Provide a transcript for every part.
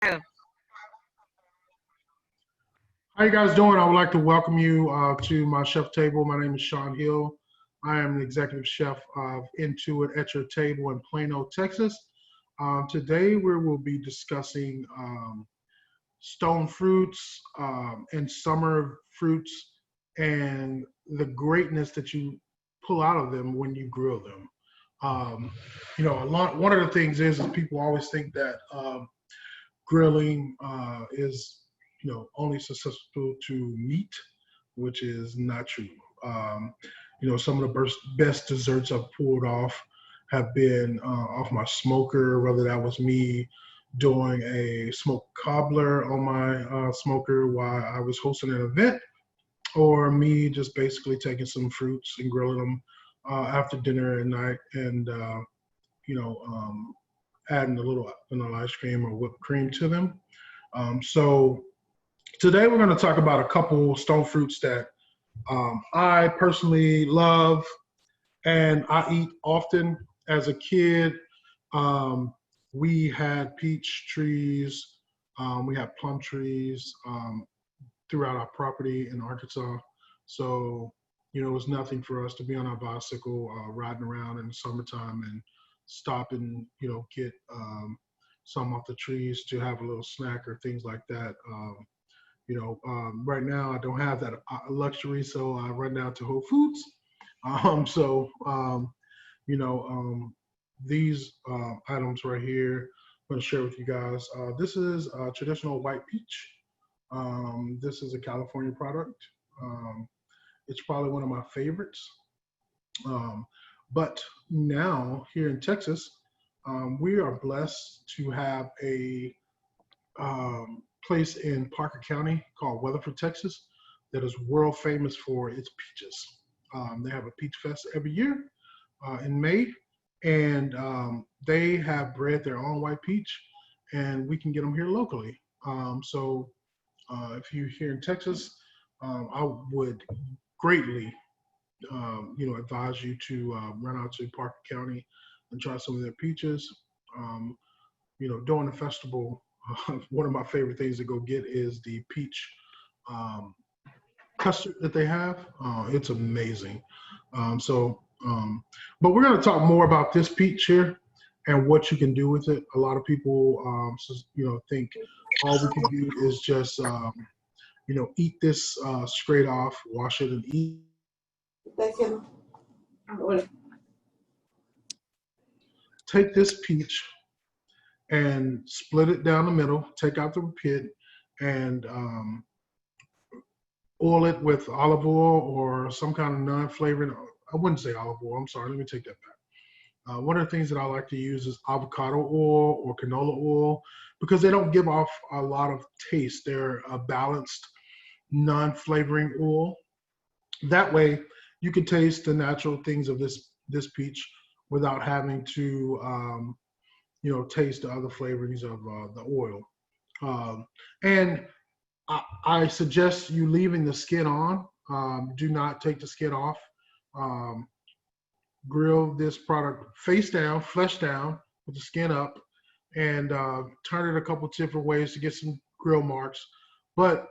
Yeah. How you guys doing? I would like to welcome you to my chef table. My name is Sean Hill. I am the executive chef of Into It at Your Table in Plano, Texas. Today we will be discussing stone fruits and summer fruits and the greatness that you pull out of them when you grill them. Um, one of the things is people always think that grilling is only susceptible to meat, which is not true. Um, some of the best desserts I've pulled off have been off my smoker, whether that was me doing a smoked cobbler on my smoker while I was hosting an event, or me just basically taking some fruits and grilling them after dinner at night, and you know, um, adding a little vanilla ice cream or whipped cream to them. So today we're going to talk about a couple stone fruits that I personally love and I eat often. As a kid, um, we had peach trees, we had plum trees throughout our property in Arkansas. So, it was nothing for us to be on our bicycle riding around in the summertime and stop and, get some off the trees to have a little snack or things like that. Right now I don't have that luxury, so I run down to Whole Foods. So, you know, um, these items right here, I'm going to share with you guys. This is a traditional white peach. This is a California product. Um, it's probably one of my favorites. Um, but now here in Texas, we are blessed to have a place in Parker County called Weatherford, Texas, that is world famous for its peaches. They have a peach fest every year in May, and they have bred their own white peach, and we can get them here locally. So if you're here in Texas, I would greatly, advise you to run out to Parker County and try some of their peaches. Um, during the festival, one of my favorite things to go get is the peach um, custard that they have. It's amazing. So, but we're going to talk more about this peach here and what you can do with it. A lot of people, think all we can do is just, eat this straight off, wash it, and eat. They can. Take this peach and split it down the middle. Take out the pit and oil it with olive oil or some kind of non-flavoring. I wouldn't say olive oil. I'm sorry. Let me take that back. One of the things that I like to use is avocado oil or canola oil because they don't give off a lot of taste. They're a balanced, non-flavoring oil. That way, you can taste the natural things of this peach without having to, taste the other flavorings of the oil. And I suggest you leaving the skin on. Do not take the skin off. Um, Grill this product face down, flesh down, with the skin up, and turn it a couple different ways to get some grill marks. But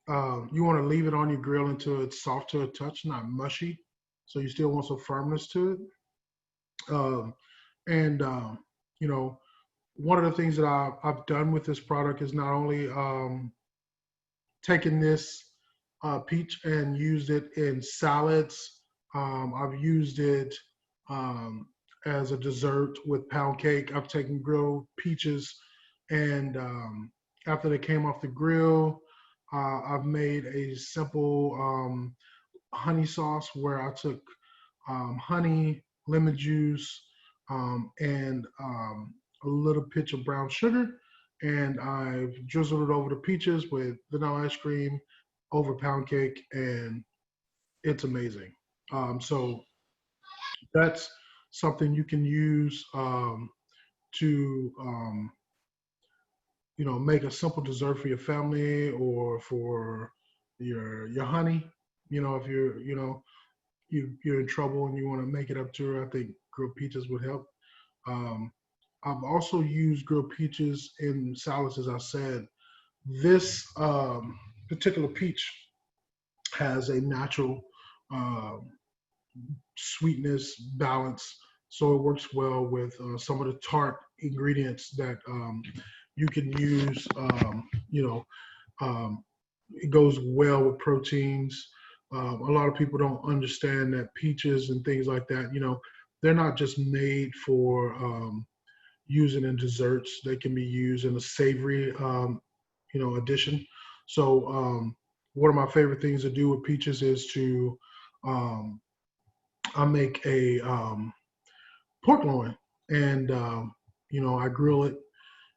you want to leave it on your grill until it's soft to a touch, not mushy. So you still want some firmness to it. Um, and you know, one of the things that I've done with this product is not only taken this peach and used it in salads. I've used it um, as a dessert with pound cake. I've taken grilled peaches and after they came off the grill, I've made a simple honey sauce where I took honey, lemon juice, and a little pinch of brown sugar, and I've drizzled it over the peaches with vanilla ice cream over pound cake, and it's amazing. So that's something you can use to make a simple dessert for your family or for your honey. If you're in trouble and you want to make it up to her, I think grilled peaches would help. Um, I've also used grilled peaches in salads, as I said. This particular peach has a natural uh, sweetness balance, so it works well with some of the tart ingredients that you can use. Um, it goes well with proteins. A lot of people don't understand that peaches and things like that, they're not just made for using in desserts. They can be used in a savory, addition. So one of my favorite things to do with peaches is to um, I make a pork loin, and I grill it.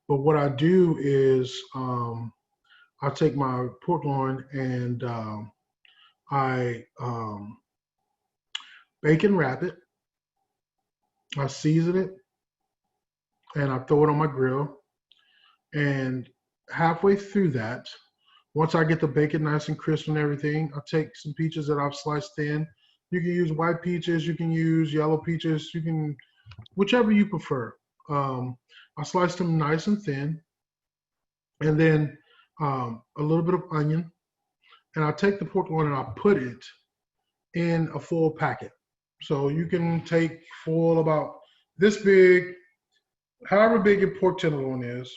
But what I do is I take my pork loin and I bacon wrap it, I season it, and I throw it on my grill. And halfway through that, once I get the bacon nice and crisp and everything, I take some peaches that I've sliced thin. You can use white peaches, you can use yellow peaches, you can whichever you prefer. Um, I slice them nice and thin, and then a little bit of onion, and I take the pork loin and I put it in a full packet. So you can take full about this big, however big your pork tenderloin is,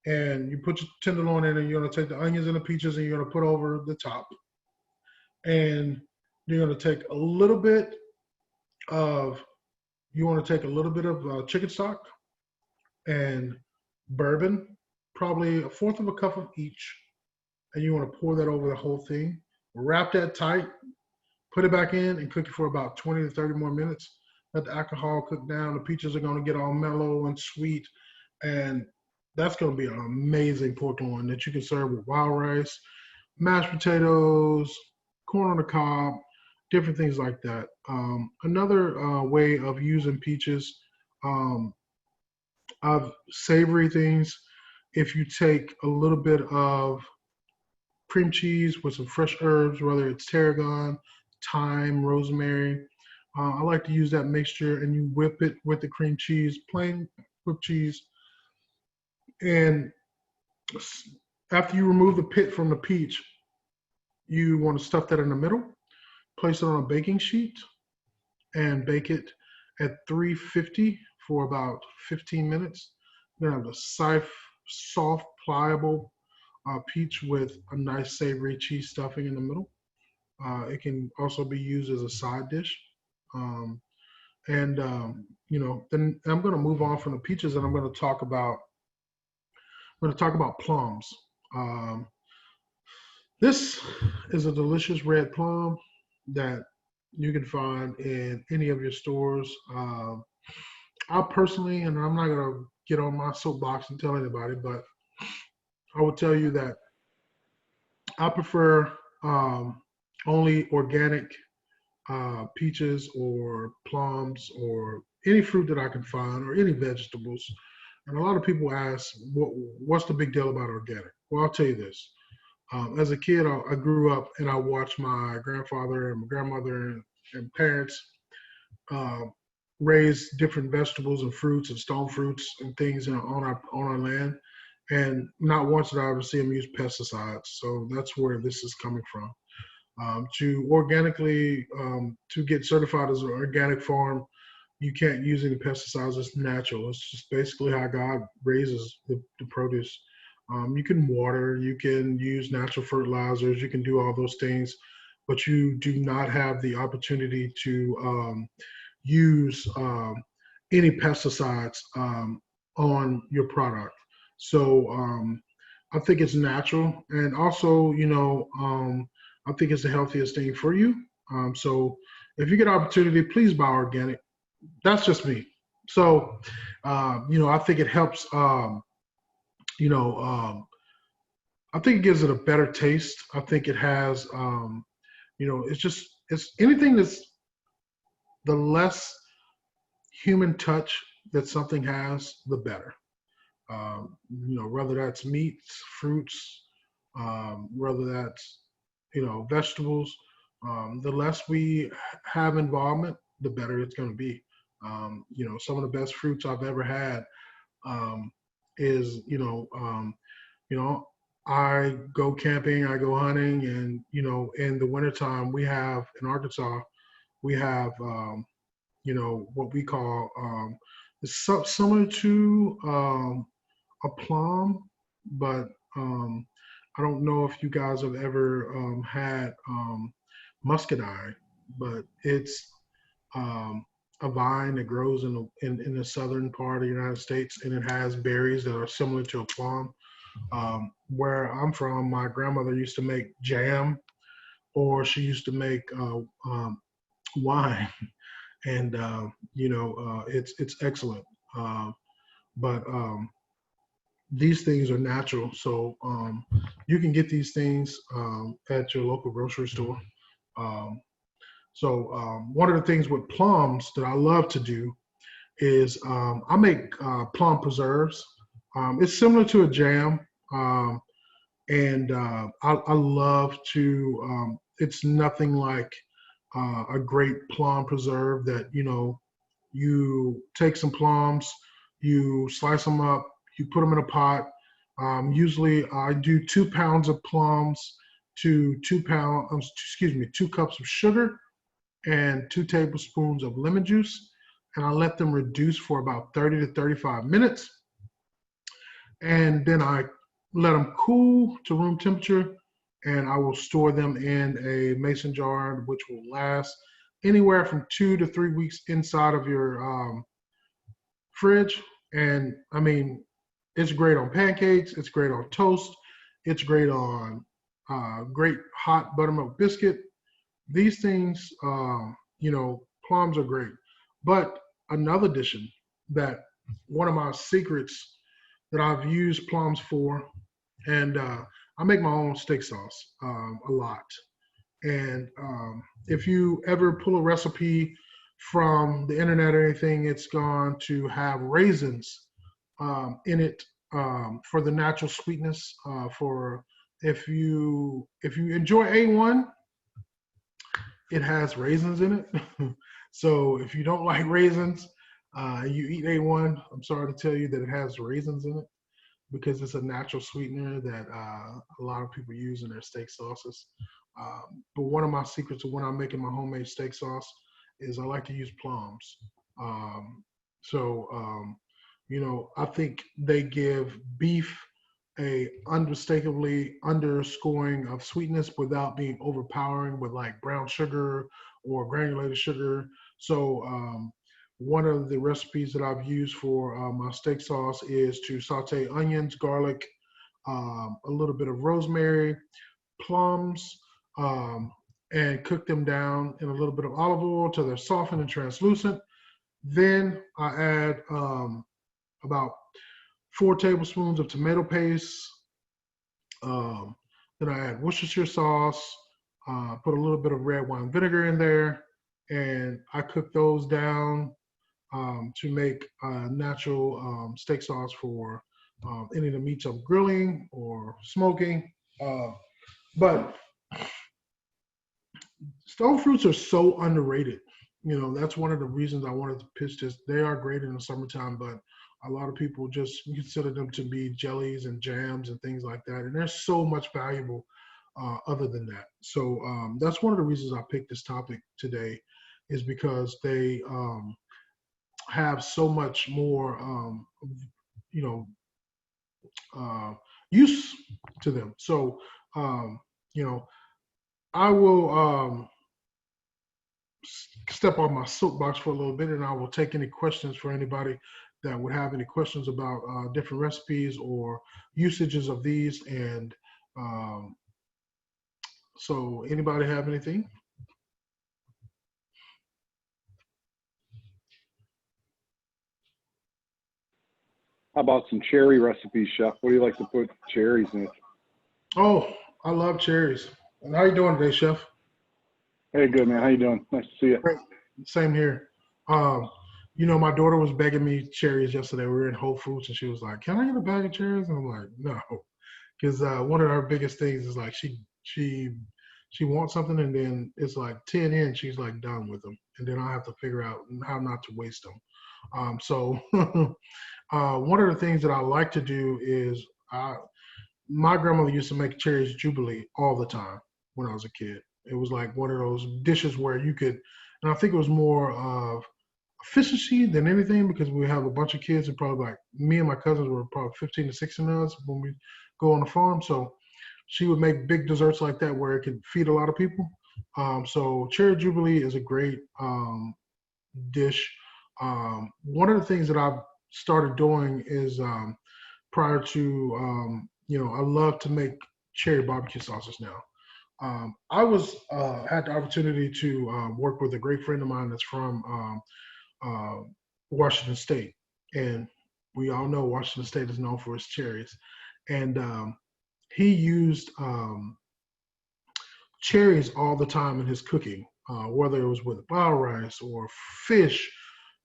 and you put your tenderloin in, and you're going to take the onions and the peaches, and you're going to put over the top, and you're going to take a little bit of you want to take a little bit of chicken stock and bourbon, probably a fourth of a cup of each, and you want to pour that over the whole thing. Wrap that tight, put it back in, and cook it for about 20 to 30 more minutes. Let the alcohol cook down. The peaches are going to get all mellow and sweet, and that's going to be an amazing pork loin that you can serve with wild rice, mashed potatoes, corn on the cob, different things like that. Another way of using peaches, um, of savory things, if you take a little bit of cream cheese with some fresh herbs, whether it's tarragon, thyme, rosemary. I like to use that mixture, and you whip it with the cream cheese, plain whipped cheese. And after you remove the pit from the peach, you want to stuff that in the middle, place it on a baking sheet, and bake it at 350 for about 15 minutes. Then have a soft, pliable peach with a nice savory cheese stuffing in the middle. It can also be used as a side dish. Um, and then I'm going to move on from the peaches, and I'm going to talk about plums. Um, this is a delicious red plum that you can find in any of your stores. I personally, and I'm not going to get on my soapbox and tell anybody, but I will tell you that I prefer only organic peaches or plums or any fruit that I can find or any vegetables. And a lot of people ask, what's the big deal about organic? Well, I'll tell you this. As a kid, I grew up and I watched my grandfather and my grandmother and parents uh, raise different vegetables and fruits and stone fruits and things on our land. And not once did I ever see them use pesticides. So that's where this is coming from. To organically to get certified as an organic farm, you can't use any pesticides. It's natural. It's just basically how God raises the produce. You can water, you can use natural fertilizers, you can do all those things, but you do not have the opportunity to use any pesticides on your product. So I think it's natural, and also, I think it's the healthiest thing for you. So if you get an opportunity, please buy organic. That's just me. So, I think it helps. You know, I think it gives it a better taste. I think it has. It's anything that's the less human touch that something has, the better. Whether that's meats, fruits, whether that's vegetables. The less we have involvement, the better it's going to be. Some of the best fruits I've ever had um, is, you know, I go camping, I go hunting, and in the wintertime we have in Arkansas we have what we call it's similar to a plum, but um, I don't know if you guys have ever had muscadine, but it's um, a vine that grows in the southern part of the United States, and it has berries that are similar to a plum. Where I'm from, my grandmother used to make jam, or she used to make wine, and it's excellent. Uh, but these things are natural, so you can get these things at your local grocery store. Um, so one of the things with plums that I love to do is I make plum preserves. It's similar to a jam, um, and I love to. It's nothing like a great plum preserve that you take some plums, you slice them up, you put them in a pot. Usually, I do 2 pounds of plums to 2 cups of sugar and 2 tablespoons of lemon juice, and I let them reduce for about 30 to 35 minutes, and then I let them cool to room temperature, and I will store them in a mason jar, which will last anywhere from 2 to 3 weeks inside of your fridge. And I mean, it's great on pancakes, it's great on toast, it's great on great hot buttermilk biscuit. These things, plums are great. But another addition that one of my secrets that I've used plums for, and I make my own steak sauce a lot. And if you ever pull a recipe from the internet or anything, it's going to have raisins in it for the natural sweetness. For if you enjoy A1, it has raisins in it. So if you don't like raisins, you eat A1. I'm sorry to tell you that it has raisins in it because it's a natural sweetener that a lot of people use in their steak sauces. But one of my secrets of when I'm making my homemade steak sauce is I like to use plums. Um, so I think they give beef a unmistakably underscoring of sweetness without being overpowering with like brown sugar or granulated sugar. So one of the recipes that I've used for my steak sauce is to saute onions, garlic, a little bit of rosemary, plums, um, and cook them down in a little bit of olive oil till they're softened and translucent. Then I add about 4 tablespoons of tomato paste. Um, then I add Worcestershire sauce, put a little bit of red wine vinegar in there, and I cook those down to make a natural steak sauce for any of the meats I'm grilling or smoking. Uh, but stone fruits are so underrated. That's one of the reasons I wanted to pitch this. They are great in the summertime, but a lot of people just consider them to be jellies and jams and things like that. And there's so much valuable other than that. So that's one of the reasons I picked this topic today, is because they have so much more, you know, uh, use to them. So, um, you know, I will step on my soapbox for a little bit, and I will take any questions for anybody that would have any questions about different recipes or usages of these. And um, so, anybody have anything? How about some cherry recipes, Chef? What do you like to put cherries in it? Oh, I love cherries. And how you doing today, Chef? Hey, good man. How you doing? Nice to see you. Great. Same here. Um, my daughter was begging me cherries yesterday. We were in Whole Foods, and she was like, "Can I get a bag of cherries?" And I'm like, "No," because one of her biggest things is like she wants something, and then it's like 10 in, she's like done with them, and then I have to figure out how not to waste them. So one of the things that I like to do is my grandmother used to make cherries jubilee all the time when I was a kid. It was like one of those dishes where you could, and I think it was more of efficiency than anything because we have a bunch of kids and probably like me and my cousins were probably 15 to 16 of us when we go on the farm. So she would make big desserts like that where it could feed a lot of people. So cherry jubilee is a great dish. One of the things that I've started doing is prior to, I love to make cherry barbecue sauces now. I had the opportunity to work with a great friend of mine that's from uh, Washington State, and we all know Washington State is known for its cherries. And he used cherries all the time in his cooking, whether it was with brown rice or fish.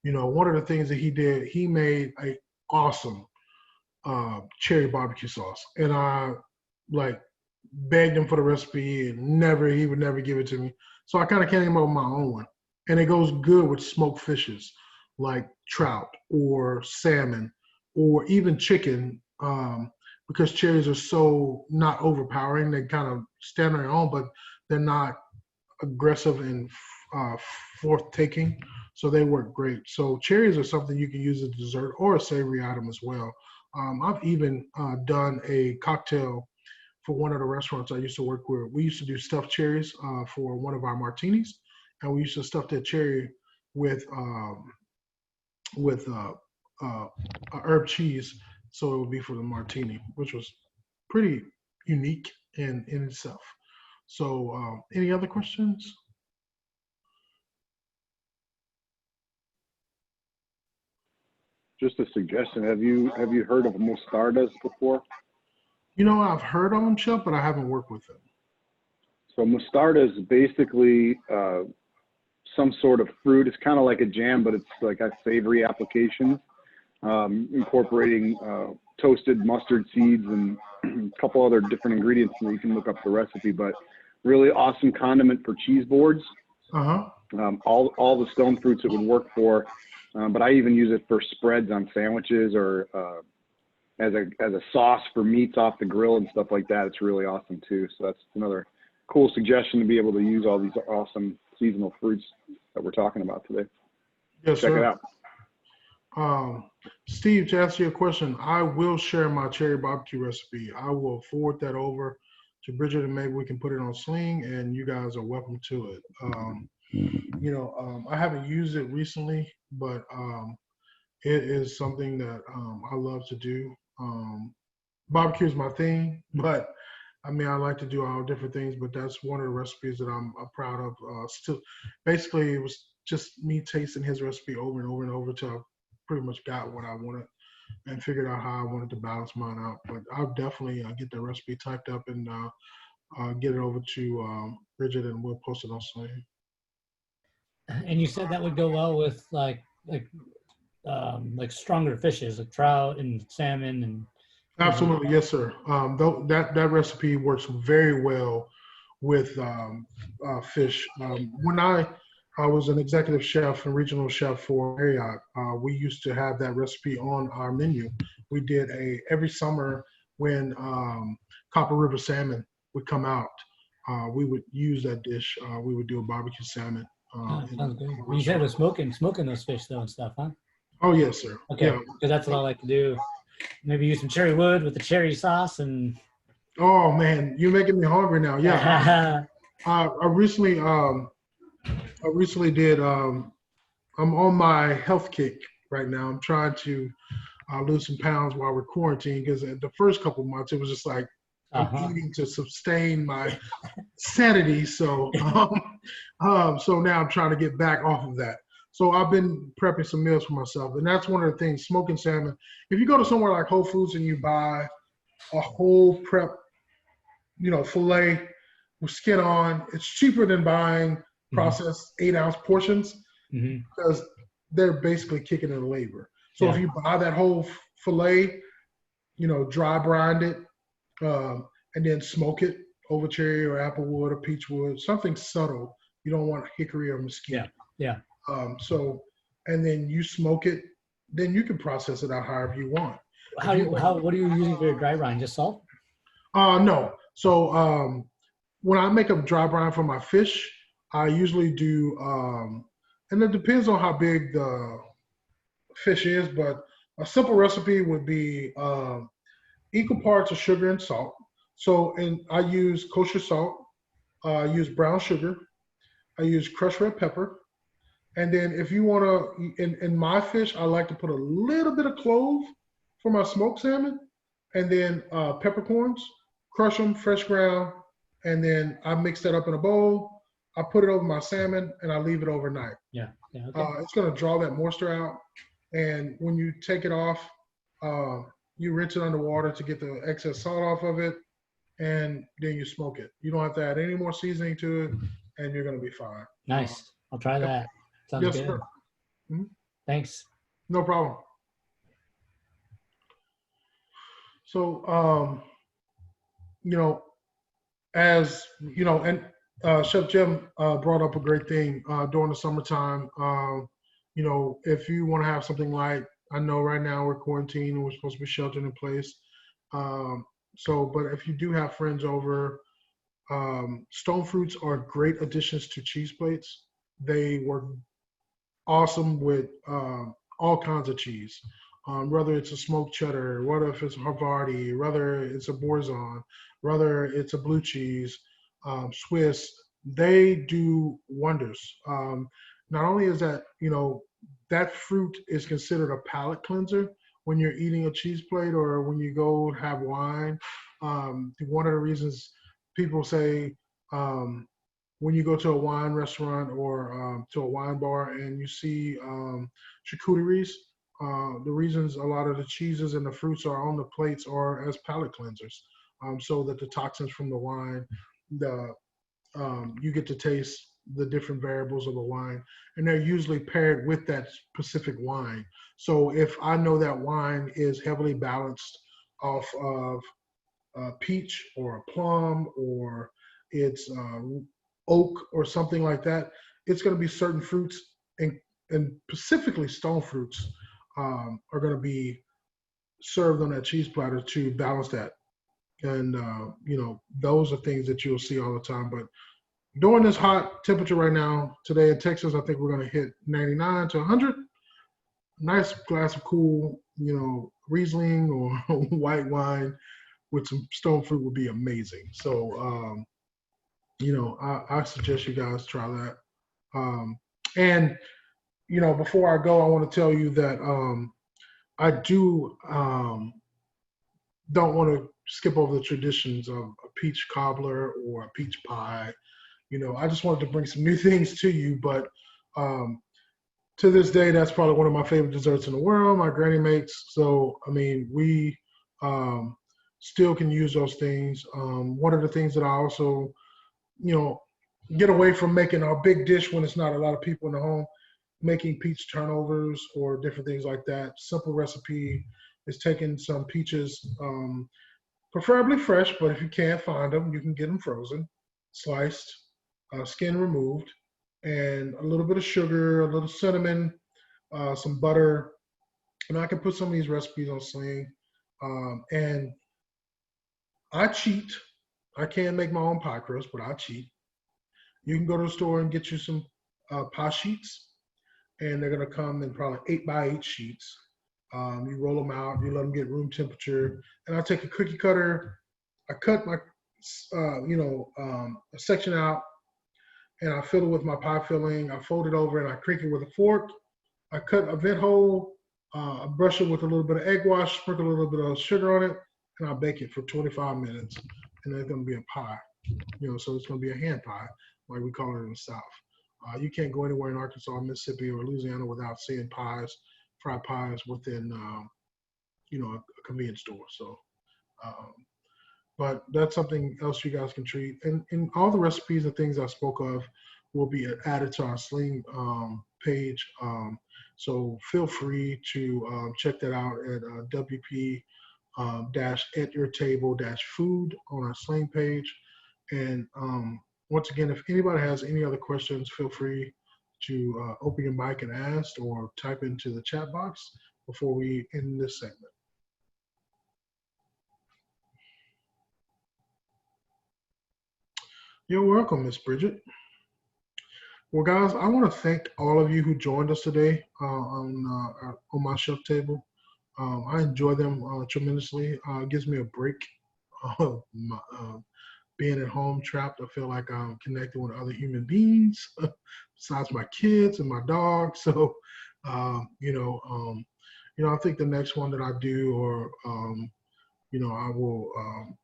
One of the things that he did, he made a awesome cherry barbecue sauce, and I like begged him for the recipe, and he would never give it to me. So I kind of came up with my own one, and it goes good with smoked fishes like trout or salmon or even chicken, because cherries are so not overpowering. They kind of stand on their own, but they're not aggressive and uh, forth taking, so they work great. So cherries are something you can use as a dessert or a savory item as well. I've even done a cocktail for one of the restaurants I used to work with. We used to do stuffed cherries for one of our martinis, and we used to stuff that cherry with with herb cheese, so it would be for the martini, which was pretty unique in itself. So, any other questions? Just a suggestion. Have you heard of mostardas before? I've heard of them, Chef, but I haven't worked with them. So mostarda is basically some sort of fruit. It's kind of like a jam, but it's like a savory application, incorporating toasted mustard seeds and a couple other different ingredients. And you can look up the recipe, but really awesome condiment for cheese boards. Uh-huh. All the stone fruits it would work for, but I even use it for spreads on sandwiches or as a sauce for meats off the grill and stuff like that. It's really awesome too. So that's another cool suggestion to be able to use all these awesome seasonal fruits that we're talking about today. Yes, Check sir. it out. Steve, to answer your question, I will share my cherry barbecue recipe. I will forward that over to Bridget, and maybe we can put it on Sling, and you guys are welcome to it. I haven't used it recently, but it is something that I love to do. Barbecue is my thing, but I mean, I like to do all different things, but that's one of the recipes that I'm proud of. Still, basically, it was just me tasting his recipe over and over and over till I pretty much got what I wanted and figured out how I wanted to balance mine out. But I'll definitely get the recipe typed up and get it over to Bridget, and we'll post it on Sling. And you said that would go well with like stronger fishes, like trout and salmon and. Absolutely, yes, sir. That recipe works very well with fish. When I was an executive chef and regional chef for Marriott, we used to have that recipe on our menu. We did every summer when Copper River salmon would come out, we would use that dish. We would do a barbecue salmon. Sounds good. You said it was smoking those fish though and stuff, huh? Oh yes, sir. Okay, Yeah. because that's what I like to do. Maybe use some cherry wood with the cherry sauce and. Oh man, you're making me hungry now. Yeah. I recently did. I'm on my health kick right now. I'm trying to lose some pounds while we're quarantined because the first couple of months it was just like I'm eating to sustain my sanity. So so now I'm trying to get back off of that. So I've been prepping some meals for myself, and that's one of the things. Smoking salmon. If you go to somewhere like Whole Foods and you buy a whole prep, fillet with skin on, it's cheaper than buying processed 8-ounce portions because they're basically kicking in labor. So if you buy that whole fillet, dry brine it, and then smoke it over cherry or apple wood or peach wood, something subtle. You don't want hickory or mesquite. Yeah. And then you smoke it. Then you can process it out however you want. What are you using for your dry brine? Just salt? No. So when I make a dry brine for my fish, I usually do, and it depends on how big the fish is, but a simple recipe would be equal parts of sugar and salt. So, and I use kosher salt, I use brown sugar, I use crushed red pepper, and then if you want to, in my fish, I like to put a little bit of clove for my smoked salmon, and then peppercorns, crush them, fresh ground, and then I mix that up in a bowl. I put it over my salmon, and I leave it overnight. Yeah. Yeah. Okay. It's going to draw that moisture out, and when you take it off, uh, you rinse it underwater to get the excess salt off of it, and then you smoke it. You don't have to add any more seasoning to it, and you're going to be fine. Nice. I'll try that. Sounds Yes, good. sir. Mhm. Thanks. No problem. So, as you know, and Chef Jim brought up a great thing during the summertime. If you want to have something light, I know right now we're quarantined and we're supposed to be sheltered in place. But if you do have friends over, stone fruits are great additions to cheese plates. They work awesome with all kinds of cheese, whether it's a smoked cheddar, whether if it's Havarti, whether it's a Boursin, whether it's a blue cheese, Swiss. They do wonders. Not only is that, that fruit is considered a palate cleanser when you're eating a cheese plate or when you go have wine. One of the reasons people say, when you go to a wine restaurant or to a wine bar and you see charcuteries, the reasons a lot of the cheeses and the fruits are on the plates are as palate cleansers, so that the toxins from the wine, you get to taste the different variables of the wine, and they're usually paired with that specific wine. So if I know that wine is heavily balanced off of peach or a plum or it's oak or something like that, it's going to be certain fruits and specifically stone fruits are going to be served on that cheese platter to balance that. And those are things that you'll see all the time. But during this hot temperature right now, today in Texas, I think we're going to hit 99 to 100. Nice glass of cool, Riesling or white wine with some stone fruit would be amazing. So, I suggest you guys try that. And, before I go, I want to tell you that I do don't want to skip over the traditions of a peach cobbler or a peach pie. I just wanted to bring some new things to you, but to this day, that's probably one of my favorite desserts in the world. My granny makes. So, I mean, we still can use those things. One of the things that I also, get away from making a big dish when it's not a lot of people in the home, making peach turnovers or different things like that. Simple recipe is taking some peaches, preferably fresh, but if you can't find them, you can get them frozen, sliced, skin removed, and a little bit of sugar, a little cinnamon, some butter. And I can put some of these recipes on Sling. And I cheat. I can't make my own pie crust, but I cheat. You can go to the store and get you some pie sheets, and they're going to come in probably 8x8 sheets. You roll them out, you let them get room temperature, and I take a cookie cutter. I cut my, a section out, and I fill it with my pie filling. I fold it over and I crinkle it with a fork. I cut a vent hole, I brush it with a little bit of egg wash, sprinkle a little bit of sugar on it, and I bake it for 25 minutes. And then it's going to be a pie. So it's going to be a hand pie, like we call it in the South. You can't go anywhere in Arkansas, Mississippi, or Louisiana without seeing pies, fried pies within, a convenience store. So, but that's something else you guys can treat. And all the recipes and things I spoke of will be added to our Sling page. So feel free to check that out at WP at your table food on our Sling page. And once again, if anybody has any other questions, feel free to to open your mic and ask or type into the chat box before we end this segment. You're welcome, Miss Bridget. Well, guys, I want to thank all of you who joined us today on my chef table. I enjoy them tremendously. It gives me a break. Being at home trapped, I feel like I'm connecting with other human beings besides my kids and my dog. So, I think the next one that I do, or I will,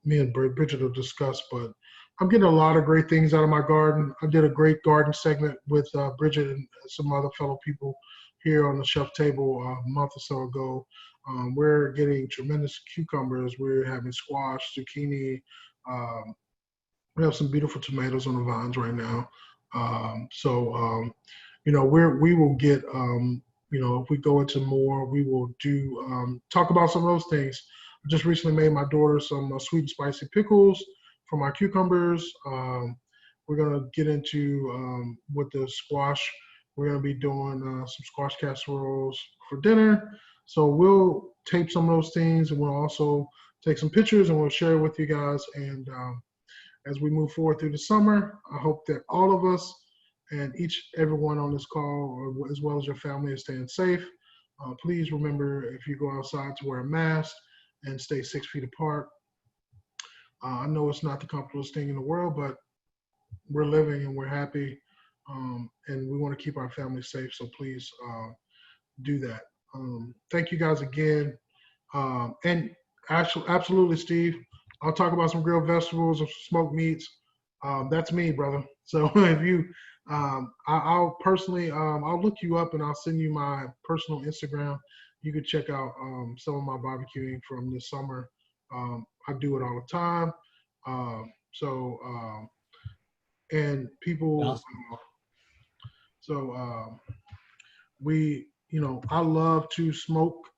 me and Bridget will discuss. But I'm getting a lot of great things out of my garden. I did a great garden segment with Bridget and some other fellow people here on the chef table a month or so ago. We're getting tremendous cucumbers. We're having squash, zucchini. We have some beautiful tomatoes on the vines right now. We will get, if we go into more, we will talk about some of those things. I just recently made my daughter some sweet and spicy pickles for my cucumbers. We're going to get into, with the squash, we're going to be doing some squash casseroles for dinner. So we'll tape some of those things, and we'll also take some pictures and we'll share it with you guys. And as we move forward through the summer, I hope that all of us and everyone on this call, as well as your family, is staying safe. Please remember, if you go outside, to wear a mask and stay 6 feet apart. I know it's not the comfortable thing in the world, but we're living and we're happy, and we want to keep our family safe. So please do that. Thank you guys again. And absolutely, Steve, I'll talk about some grilled vegetables or smoked meats. That's me, brother. So if you, I'll personally, I'll look you up and I'll send you my personal Instagram. You can check out some of my barbecuing from this summer. I do it all the time. And people, Awesome. I love to smoke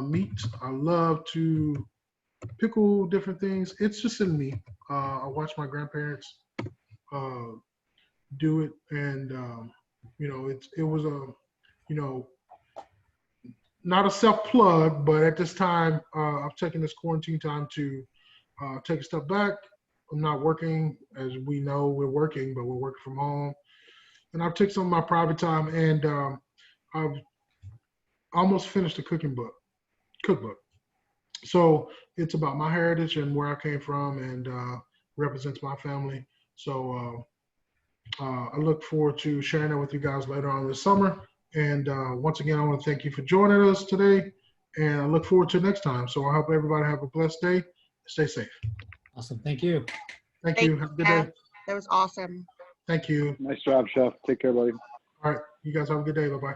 meat. I love to pickle different things. It's just in me. I watched my grandparents do it, and it was not a self plug, but at this time, I've taken this quarantine time to take a step back. I'm not working, as we know we're working, but we're working from home, and I've taken some of my private time, and I've almost finished a cookbook. So it's about my heritage and where I came from, and represents my family. So I look forward to sharing that with you guys later on this summer. And once again, I want to thank you for joining us today, and I look forward to next time. So I hope everybody have a blessed day. Stay safe. Awesome. Thank you. Thank you. Have a good day. That was awesome. Thank you. Nice job, Chef. Take care, buddy. All right. You guys have a good day. Bye-bye.